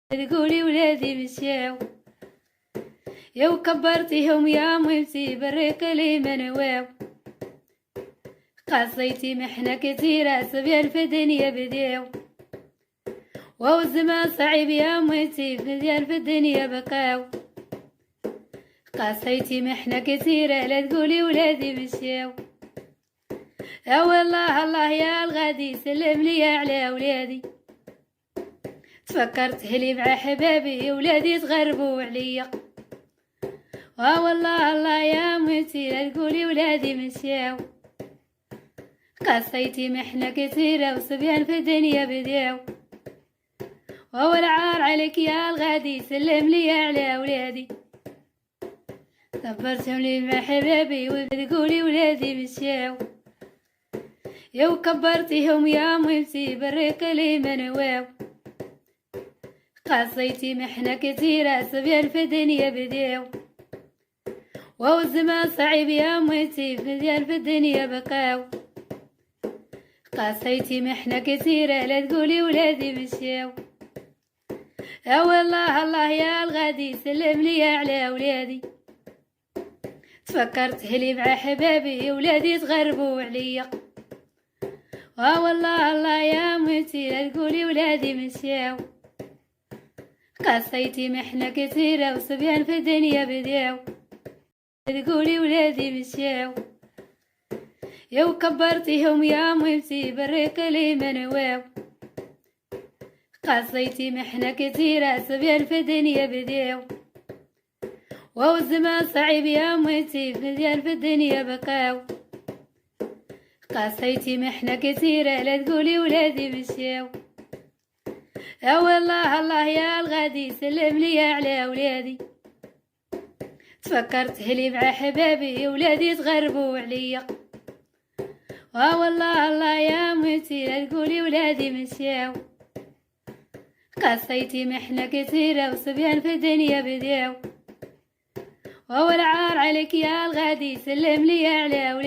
تقولي ولادي مشاو يا وكبرتيهم يا ميمتي بريك لي منواو قصيتي محنة كتيرة صبيان في الدنيا بديو وهو الزمان صعيب يا ميتي صبيان في الدنيا بقاو قصيتي محنة كتيرة لا تقولي ولادي مشاو يا والله الله يا الغادي سلم لي على ولادي تفكرت هلي مع حبابي ولادي تغربوا عليا والله الله يا ميتي لا تقولي ولادي مشاو قصيتي محنة كتيرة وصبيان في الدنيا بديو وهو العار عليك يا الغادي سلم لي على ولادي صبرتهم لي مع حبابي وتقولي ولادي مشاو يا وكبرتيهم يا ميمتي بريك لي منواو قصيتي محنة كتيرة صبيان في الدنيا بديو وهو الزمان صعيب يا ميتي صبيان في الدنيا بقاو قصيتي محنة كتيرة لا تقولي ولادي مشاو يا والله الله يا الغادي سلم لي على ولادي تفكرت هلي مع حبابي ولادي تغربوا عليا والله الله يا ميتي لا تقولي ولادي مشاو قصيتي محنة كتيرة وصبيان في الدنيا بديو تقولي ولادي مشاو يا وكبرتيهم يا ميمتي بريك لي منواو قصيتي محنة كتيرة صبيان في الدنيا بديو وهو الزمان صعيب يا ميتي صبيان في الدنيا بقاو قصيتي محنة كتيرة لا تقولي ولادي مشاو يا والله الله يا الغادي سلم لي على ولادي تفكرت هلي مع حبابي ولادي تغربوا عليا والله الله يا ميتي لا تقولي ولادي مشاو قصيتي محنة كتيرة وصبيان في الدنيا بديو وهو العار عليك يا الغادي سلم لي على ولادي